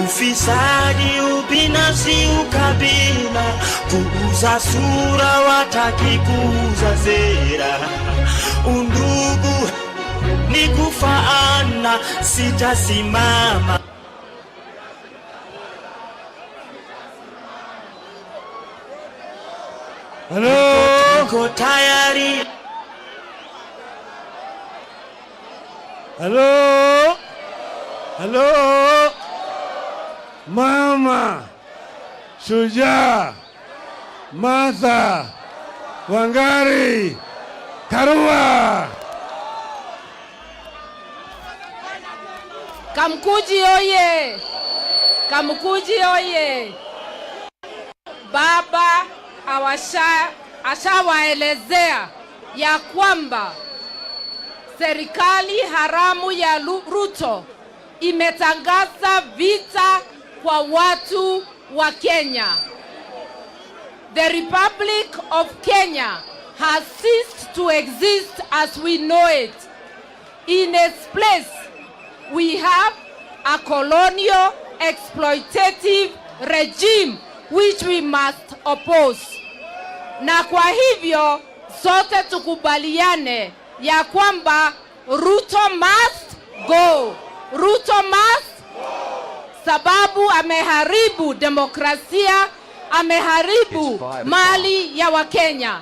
Ufisadi, ubinafsi, ukabila, kuuza sura, wataki kuuza sera. Undugu ni kufaana, sitasimama. Hello. Niko tayari. Hello. Mama Shujaa Martha Wangari Karua. Kamukunji oye! Kamukunji oye! Baba ashawaelezea ya kwamba serikali haramu ya Ruto imetangaza vita kwa watu wa Kenya. The Republic of Kenya has ceased to exist as we know it. In its place, we have a colonial exploitative regime which we must oppose. Na kwa hivyo sote tukubaliane ya kwamba Ruto must go. Ruto must go. Sababu ameharibu demokrasia, ameharibu mali ya Wakenya.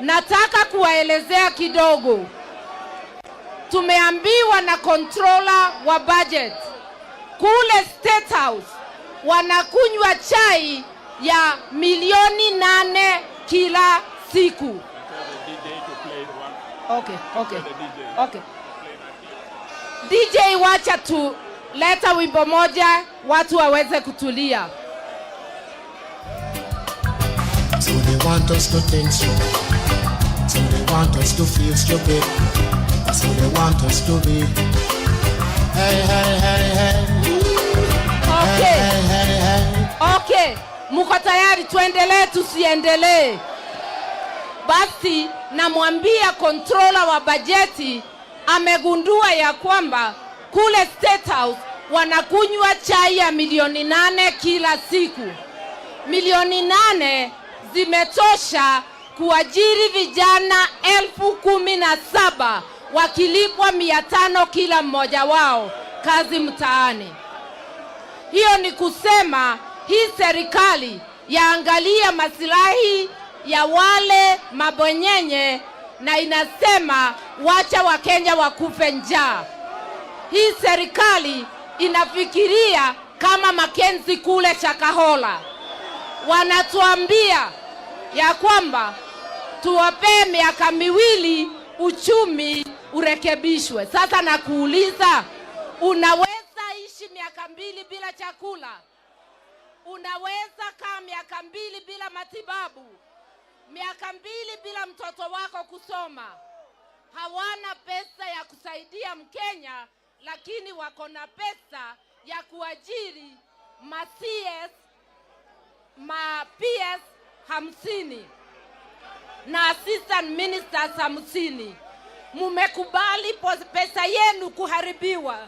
Nataka kuwaelezea kidogo. Tumeambiwa na controller wa budget kule State House wanakunywa chai ya milioni 8 kila siku. Okay. DJ, wacha tu leta wimbo moja watu waweze kutulia. So they want us to think so. So they want us to feel stupid. So they want us to be. Hey, hey, hey, hey. Okay. Hey, hey, hey. Okay. Muko tayari tuendelee tusiendelee? Basi namwambia controller wa bajeti amegundua ya kwamba kule State House wanakunywa chai ya milioni 8 kila siku. Milioni 8 zimetosha kuajiri vijana 17,000 wakilipwa 500 kila mmoja wao kazi mtaani. Hiyo ni kusema hii serikali yaangalia maslahi ya wale mabonyenye na inasema wacha Wakenya wakufe njaa. Hii serikali inafikiria kama Makenzi kule Chakahola. Wanatuambia ya kwamba tuwape miaka 2 uchumi urekebishwe. Sasa nakuuliza, unaweza ishi miaka 2 bila chakula? Unaweza kaa miaka 2 bila matibabu? Miaka 2 bila mtoto wako kusoma? Hawana pesa ya kusaidia Mkenya, lakini wako na pesa ya kuajiri ma-CS, ma-PS 50 na assistant ministers 50. Mumekubali pesa yenu kuharibiwa.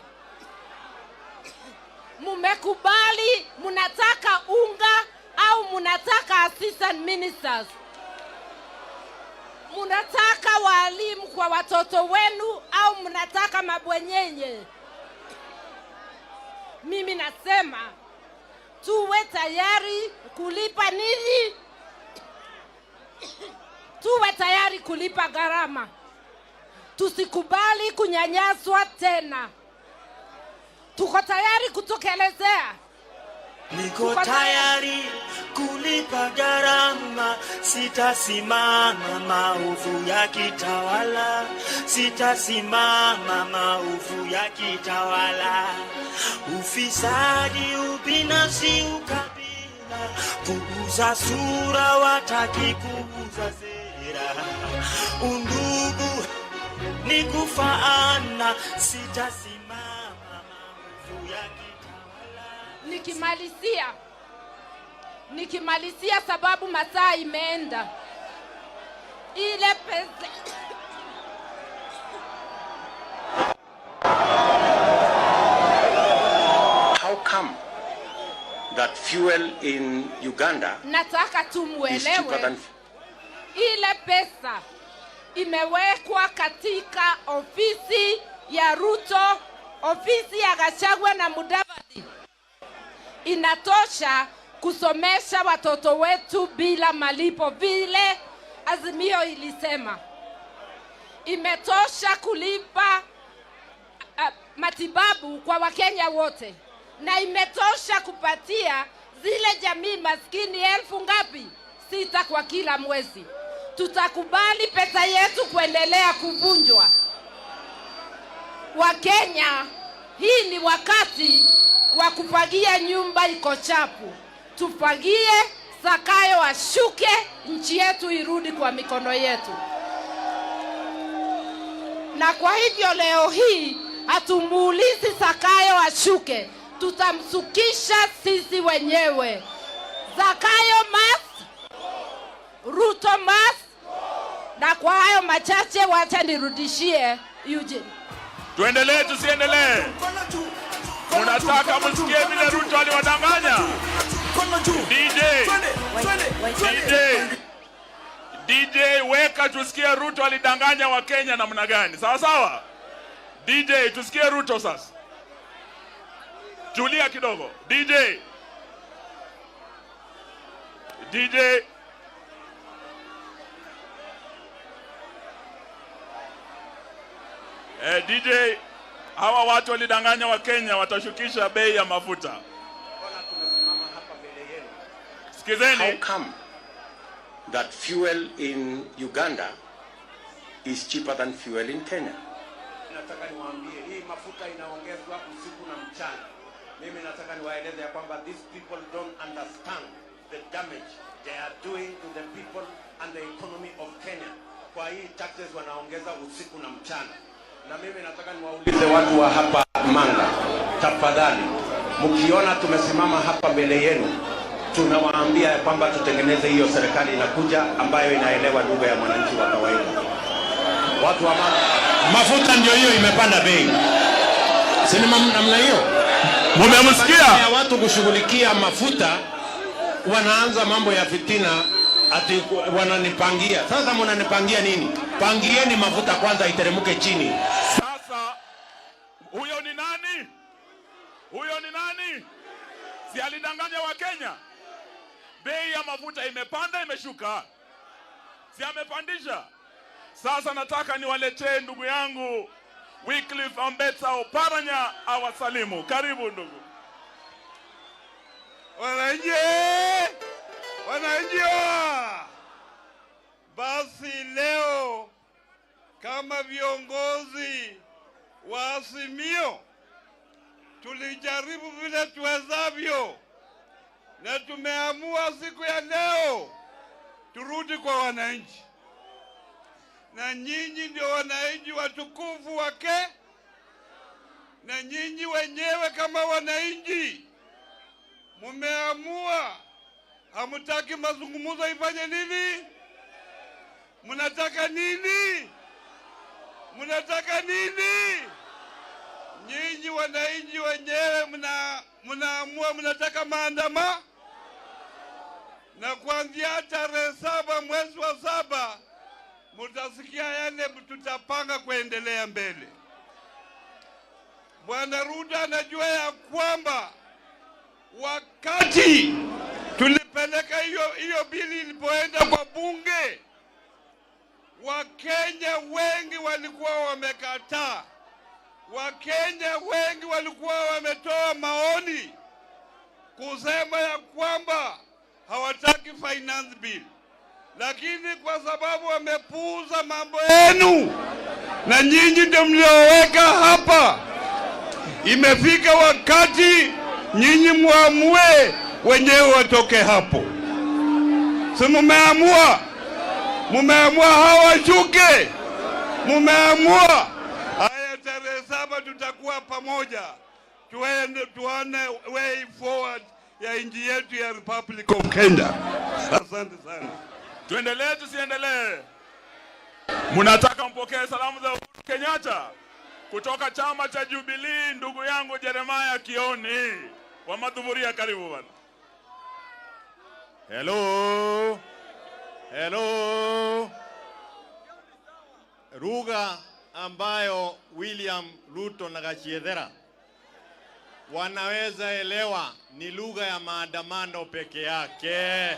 Mumekubali munataka unga au munataka assistant ministers? Munataka walimu kwa watoto wenu au munataka mabwenyenye? Mimi nasema tuwe tayari kulipa nini? Tuwe tayari kulipa gharama. Tusikubali kunyanyaswa tena. Tuko tayari kutokelezea. Niko tayari kulipa gharama, sitasimama maovu ya kitawala, sitasimama maovu ya kitawala. Ufisadi, ubinafsi, ukabila, kuuza sura, wataki kuuza sera. Undugu ni kufaana, sitasimama maovu ya kitawala. Nikimalizia sababu masaa imeenda. Ile pesa How come that fuel in Uganda nataka is cheaper tumuelewe. than Ile pesa imewekwa katika ofisi ya Ruto, ofisi ya Gachagua na Mudavadi. Inatosha kusomesha watoto wetu bila malipo vile Azimio ilisema. Imetosha kulipa matibabu kwa Wakenya wote. Na imetosha kupatia zile jamii maskini 1000 ngapi? 6 kwa kila mwezi. Tutakubali pesa yetu kuendelea kuvunjwa? Wakenya, hii ni wakati wa kufagia nyumba iko chafu. Tufagie, Zakayo ashuke, nchi yetu irudi kwa mikono yetu. Na kwa hivyo leo hii hatumuulizi Zakayo ashuke, tutamsukisha sisi wenyewe. Zakayo must, Ruto must. Na kwa hayo machache wacha nirudishie Eugene. Tuendelee tusiendelee? Unataka msikie vile Ruto aliwadanganya? DJ weka tusikie Ruto alidanganya wa Kenya namna gani. Sawa sawa? DJ tusikie Ruto sasa. Tulia kidogo. DJ. DJ, hawa watu walidanganya wa Kenya watashukisha bei ya mafuta. Sikizeni. How come that fuel in Uganda is cheaper than fuel in Kenya? Nataka niwaambie hii mafuta inaongezwa usiku na mchana. Mimi nataka niwaeleze ya kwamba these people don't understand the damage they are doing to the people and the economy of Kenya. Kwa hii taxes wanaongeza usiku na mchana. Na mimi nataka niwaulize watu wa hapa Manga, tafadhali, mkiona tumesimama hapa mbele yenu, tunawaambia ya kwamba tutengeneze hiyo serikali inakuja ambayo inaelewa lugha ya mwananchi wa kawaida. Watu wa Manga, mafuta ndio hiyo imepanda bei. Si ni namna hiyo? Mmemsikia? Watu kushughulikia mafuta wanaanza mambo ya fitina ati wananipangia. Sasa mnanipangia nini? Pangieni mafuta kwanza iteremke chini. Sasa huyo ni nani? Huyo ni nani? Si alidanganya wa Kenya? Bei ya mafuta imepanda imeshuka? Si amepandisha? Sasa nataka niwaletee ndugu yangu Wycliffe Ambetsa Oparanya awasalimu. Karibu ndugu. Wananchi! Basi leo kama viongozi wa Azimio tulijaribu vile tuwezavyo, na tumeamua siku ya leo turudi kwa wananchi, na nyinyi ndio wananchi watukufu wake, na nyinyi wenyewe kama wananchi mumeamua hamutaki mazungumzo ifanye nini? Mnataka nini? Mnataka nini? Nyinyi wananchi wenyewe mnaamua mnataka maandamano, na kuanzia tarehe 7 mwezi wa 7 mutasikia yale tutapanga kuendelea mbele. Bwana Ruto anajua ya kwamba wakati tulipeleka hiyo bili ilipoenda kwa bunge, Wakenya wengi walikuwa wamekataa. Wakenya wengi walikuwa wametoa maoni kusema ya kwamba hawataki finance bill, lakini kwa sababu wamepuuza mambo yenu na nyinyi ndio mlioweka hapa, imefika wakati nyinyi muamue wenyewe watoke hapo. Si mumeamua? Mumeamua hawashuke? Mumeamua? Haya, tarehe 7 tutakuwa pamoja, tuone way forward ya nchi yetu ya Republic of Kenya. Asante sana. Tuendelee tusiendelee? Mnataka mpokee salamu za Uhuru Kenyatta kutoka chama cha Jubilee, ndugu yangu Jeremiah Kioni wa Madhuburia. Karibu bwana. Hello. Lugha ambayo William Ruto na Gachiedhera wanaweza elewa ni lugha ya maandamano peke yake.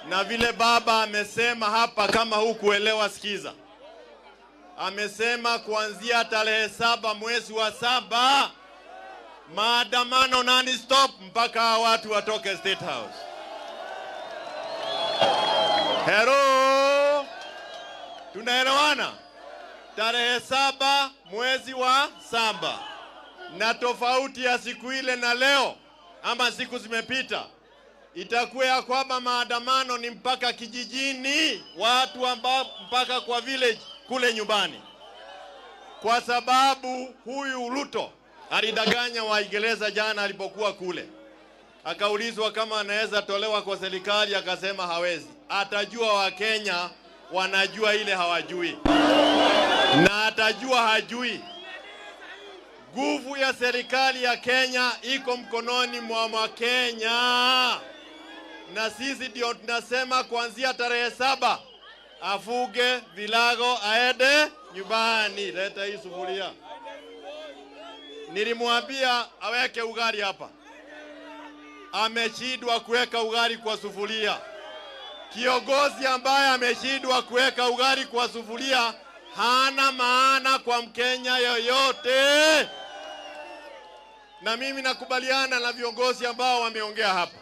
Na vile baba amesema hapa, kama hukuelewa sikiza. Amesema kuanzia tarehe 7 mwezi wa 7 maandamano non-stop mpaka watu watoke State House. Hello, tunaelewana? Tarehe 7 mwezi wa 7. Na tofauti ya siku ile na leo ama siku zimepita, itakuwa ya kwamba maandamano ni mpaka kijijini, watu ambao mpaka kwa village kule nyumbani, kwa sababu huyu Ruto alidanganya Waingereza jana alipokuwa kule. Akaulizwa kama anaweza tolewa kwa serikali, akasema hawezi. Atajua Wakenya wanajua ile hawajui, na atajua hajui. Nguvu ya serikali ya Kenya iko mkononi mwa Wakenya. na sisi ndio tunasema kuanzia tarehe 7 afuge vilago aende nyumbani. Leta hii sufuria. Nilimwambia aweke ugali hapa, ameshindwa kuweka ugali kwa sufuria. Kiongozi ambaye ameshindwa kuweka ugali kwa sufuria hana maana kwa Mkenya yoyote. Na mimi nakubaliana na viongozi ambao wameongea hapa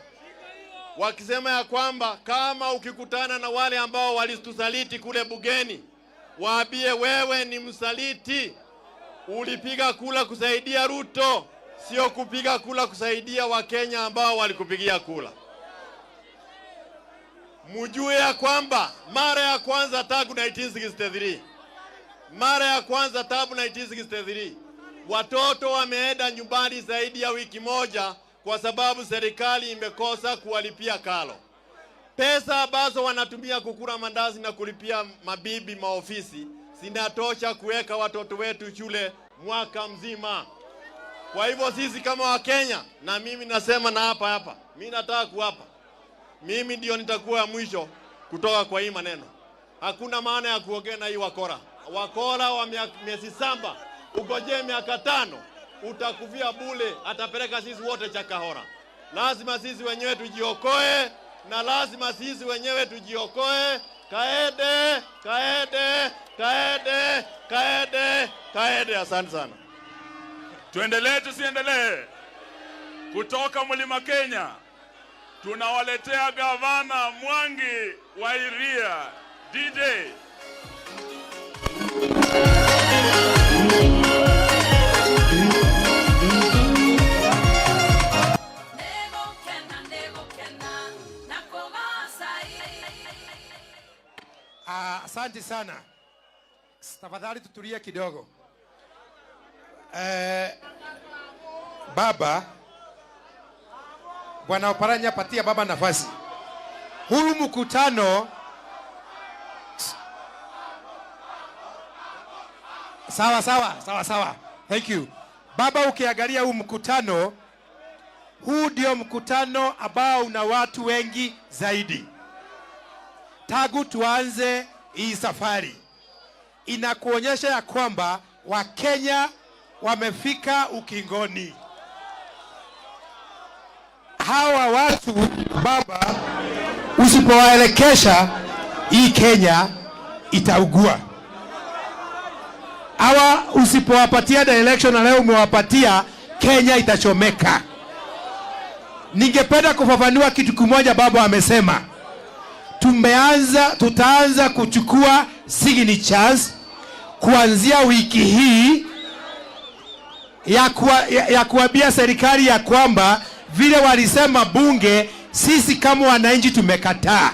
wakisema ya kwamba kama ukikutana na wale ambao walitusaliti kule bugeni, waambie wewe ni msaliti, ulipiga kula kusaidia Ruto, sio kupiga kula kusaidia Wakenya ambao walikupigia kula. Mjue ya kwamba mara ya kwanza tangu 1963 watoto wameenda nyumbani zaidi ya wiki moja kwa sababu serikali imekosa kuwalipia karo. Pesa ambazo wanatumia kukula mandazi na kulipia mabibi maofisi zinatosha kuweka watoto wetu shule mwaka mzima. Kwa hivyo sisi kama Wakenya, na mimi nasema na hapa, mimi nataka kuapa, mimi ndio nitakuwa mwisho kutoka kwa hii maneno. Hakuna maana ya kuongea na hii wakora. Wakora wa miezi 7, ugoje miaka 5, utakufia bule, atapeleka sisi wote Chakahora. Lazima sisi wenyewe tujiokoe, na lazima sisi wenyewe tujiokoe. Kaede, kaede, kaede, kaede, kaede. Asante sana. Tuendelee tusiendelee? Kutoka Mlima Kenya tunawaletea gavana Mwangi wa Iria. DJ asante sana. Tafadhali tutulie kidogo. Baba, Bwana Oparanya, patia baba nafasi. Huu mkutano sawa. Thank you. Baba, ukiangalia huu mkutano, huu ndio mkutano ambao una watu wengi zaidi. Tangu tuanze hii safari, inakuonyesha ya kwamba Wakenya wamefika ukingoni. Hawa watu baba, usipowaelekesha hii Kenya itaugua. Hawa usipowapatia direction, na leo umewapatia, Kenya itachomeka. Ningependa kufafanua kitu kimoja baba amesema. Tutaanza kuchukua signatures kuanzia wiki hii ya kuambia serikali ya kwamba vile walisema bunge, sisi kama wananchi tumekataa.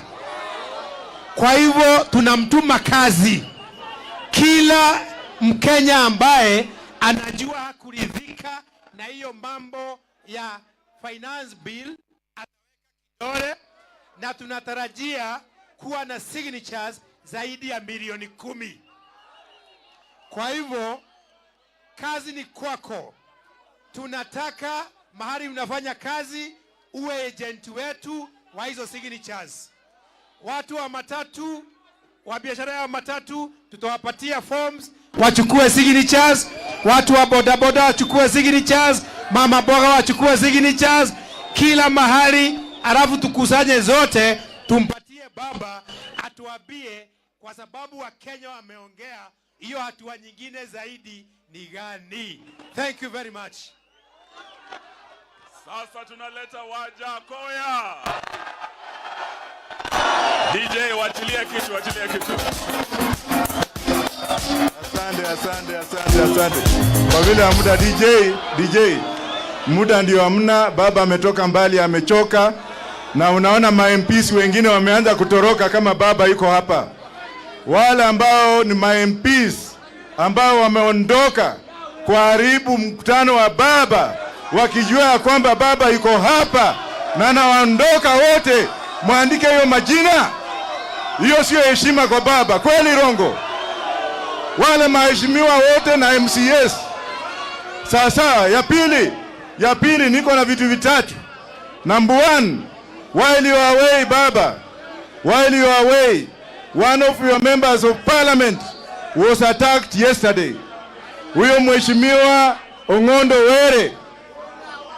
Kwa hivyo tunamtuma kazi kila Mkenya ambaye anajua hakuridhika na hiyo mambo ya finance bill, ataweka kidole, na tunatarajia kuwa na signatures zaidi ya milioni 10. Kwa hivyo kazi ni kwako. Tunataka mahali unafanya kazi uwe agent wetu wa hizo signatures. Watu wa matatu, wa biashara ya matatu, tutawapatia forms wachukue signatures. Watu wa bodaboda wachukue signatures. Mama boga wachukue signatures. Kila mahali, alafu tukusanye zote tumpatie baba atuambie, kwa sababu wa Kenya wameongea, hiyo hatua nyingine zaidi ni gani? Thank you very much. Sasa tunaleta Wajakoya. DJ wachilia kitu. Asante. Kwa vile muda DJ muda ndio hamna. Baba ametoka mbali, amechoka, na unaona MPs wengine wameanza kutoroka kama baba yuko hapa. Wale ambao ni MPs ambao wameondoka kuharibu mkutano wa baba, wakijua kwamba baba yuko hapa na anaondoka wote, muandike hiyo majina. Hiyo sio heshima kwa baba, kweli rongo? Wale maheshimiwa wote na MCS. Sasa ya pili niko na vitu vitatu. Number 1, while you are away, Baba, while you are away, one of your members of parliament was attacked yesterday. Huyo Mheshimiwa Ong'ondo Were,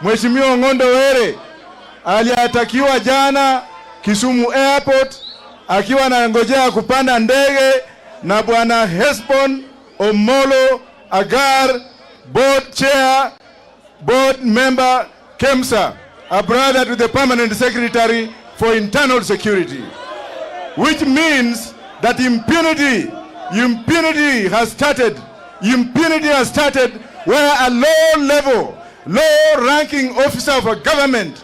Mheshimiwa Ong'ondo Were aliatakiwa jana Kisumu Airport akiwa anangojea kupanda ndege na Bwana Hesbon Omolo Agar, board chair, board member KEMSA, a brother to the permanent secretary for internal security, which means that impunity has started. Impunity has started where a low-ranking officer of a government,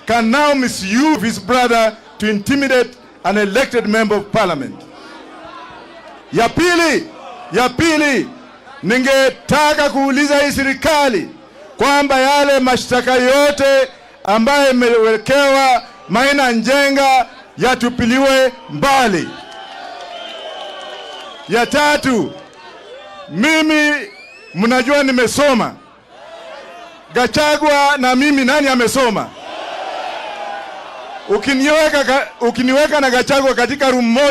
can now misuse his brother to intimidate an elected member of parliament. Ya pili, ningetaka kuuliza hii serikali kwamba yale mashtaka yote ambayo imewekewa Maina Njenga yatupiliwe mbali. Ya tatu, mimi mnajua nimesoma. Gachagua na mimi nani amesoma? Ukiniweka na Gachagua katika room moja